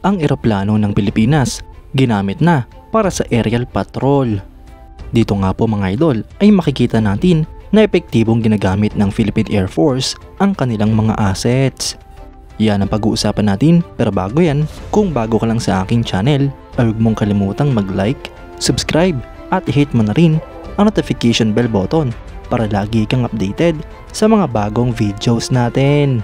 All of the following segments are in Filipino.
ang eroplano ng Pilipinas ginamit na para sa aerial patrol. Dito nga po mga idol ay makikita natin na epektibong ginagamit ng Philippine Air Force ang kanilang mga assets. Yan ang pag-uusapan natin, pero bago yan, kung bago ka lang sa aking channel, ay huwag mong kalimutang mag-like, subscribe at i-hit mo na rin ang notification bell button para lagi kang updated sa mga bagong videos natin.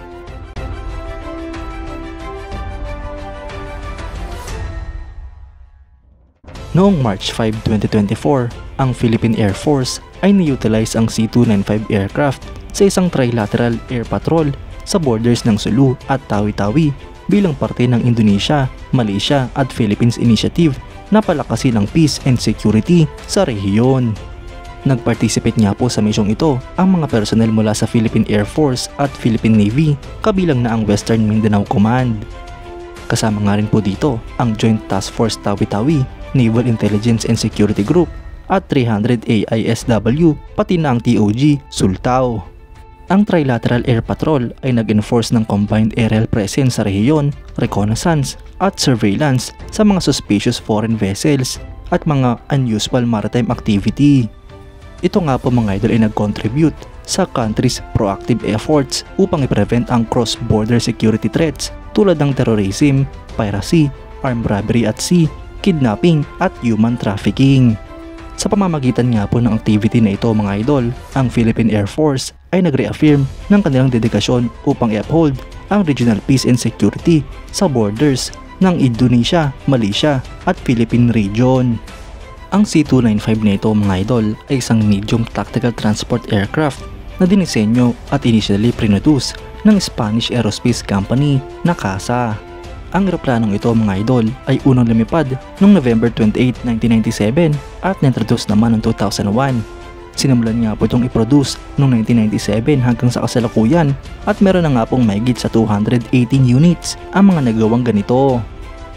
Noong March 5, 2024, ang Philippine Air Force ay ni-utilize ang C-295 aircraft sa isang trilateral air patrol sa borders ng Sulu at Tawi-Tawi bilang parte ng Indonesia, Malaysia at Philippines Initiative na palakasin ang peace and security sa rehiyon. Nag-participate nga po sa misyong ito ang mga personnel mula sa Philippine Air Force at Philippine Navy, kabilang na ang Western Mindanao Command. Kasama nga rin po dito ang Joint Task Force Tawi-Tawi, Naval Intelligence and Security Group at 300 AISW pati na ang TOG Sultao. Ang Trilateral Air Patrol ay nag-enforce ng combined aerial presence sa rehiyon, reconnaissance at surveillance sa mga suspicious foreign vessels at mga unusual maritime activity. Ito nga po mga idol ay nag-contribute sa country's proactive efforts upang i-prevent ang cross-border security threats tulad ng terrorism, piracy, armed robbery at sea, kidnapping at human trafficking. Sa pamamagitan nga po ng activity na ito mga idol, ang Philippine Air Force ay nag-reaffirm ng kanilang dedikasyon upang i-uphold ang regional peace and security sa borders ng Indonesia, Malaysia at Philippine region. Ang C-295 na ito mga idol ay isang medium tactical transport aircraft na dinisenyo at initially produce ng Spanish Aerospace Company na CASA. Ang eroplanong ito mga idol ay unang lumipad noong November 28, 1997 at na-introduce naman noong 2001. Sinimulan nga po itong i-produce noong 1997 hanggang sa kasalukuyan at meron na nga pong mahigit sa 218 units ang mga nagawang ganito.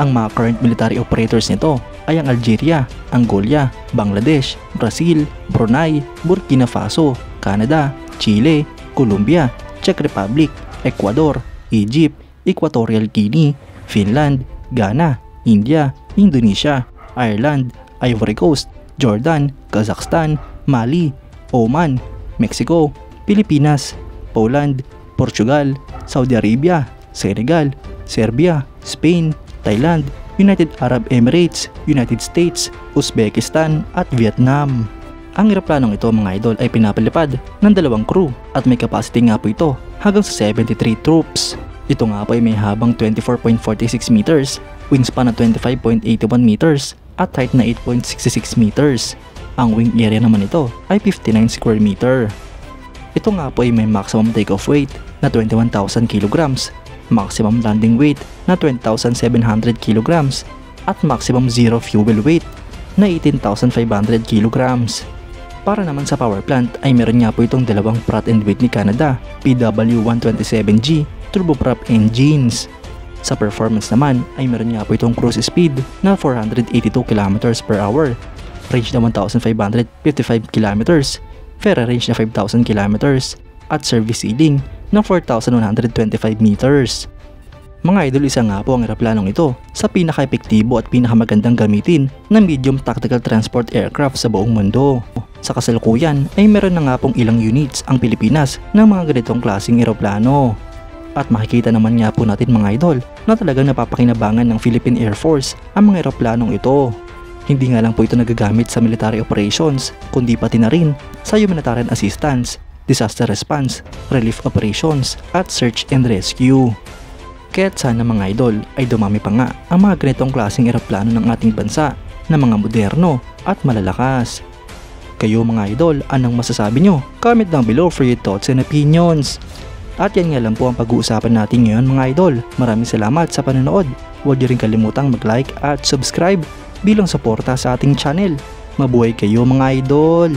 Ang mga current military operators nito ay ang Algeria, Angola, Bangladesh, Brazil, Brunei, Burkina Faso, Canada, Chile, Colombia, Czech Republic, Ecuador, Egypt, Equatorial Guinea, Finland, Ghana, India, Indonesia, Ireland, Ivory Coast, Jordan, Kazakhstan, Mali, Oman, Mexico, Pilipinas, Poland, Portugal, Saudi Arabia, Senegal, Serbia, Spain, Thailand, United Arab Emirates, United States, Uzbekistan at Vietnam. Ang eroplanong ito mga idol ay pinapalipad ng 2 crew at may capacity nga po ito hanggang sa 73 troops. Ito nga po ay may habang 24.46 meters, wingspan na 25.81 meters at height na 8.66 meters. Ang wing area naman ito ay 59 square meter. Ito nga po ay may maximum takeoff weight na 21,000 kilograms, maximum landing weight na 20,700 kilograms at maximum zero fuel weight na 18,500 kilograms. Para naman sa power plant ay meron nga po itong dalawang Pratt & Whitney Canada PW127G turboprop engines. Sa performance naman ay meron nga po itong cruise speed na 482 km per hour, range na 1,555 km, ferry range na 5,000 km at service ceiling na 4,125 meters. Mga idol, isa nga po ang eroplanong ito sa pinaka-epektibo at pinakamagandang gamitin na medium tactical transport aircraft sa buong mundo. Sa kasalukuyan ay meron na nga pong ilang units ang Pilipinas ng mga ganitong klaseng eroplano. At makikita naman nga po natin mga idol na talagang napapakinabangan ng Philippine Air Force ang mga eroplanong ito. Hindi nga lang po ito nagagamit sa military operations kundi pati na rin sa humanitarian assistance, disaster response, relief operations at search and rescue. Kaya't sana mga idol ay dumami pa nga ang mga ganitong klaseng eroplano ng ating bansa na mga moderno at malalakas. Kayo mga idol, anong masasabi nyo? Comment down below for your thoughts and opinions. At yan nga lang po ang pag-uusapan natin ngayon mga idol. Maraming salamat sa panonood. Huwag niyo rin kalimutang mag-like at subscribe bilang suporta sa ating channel. Mabuhay kayo mga idol!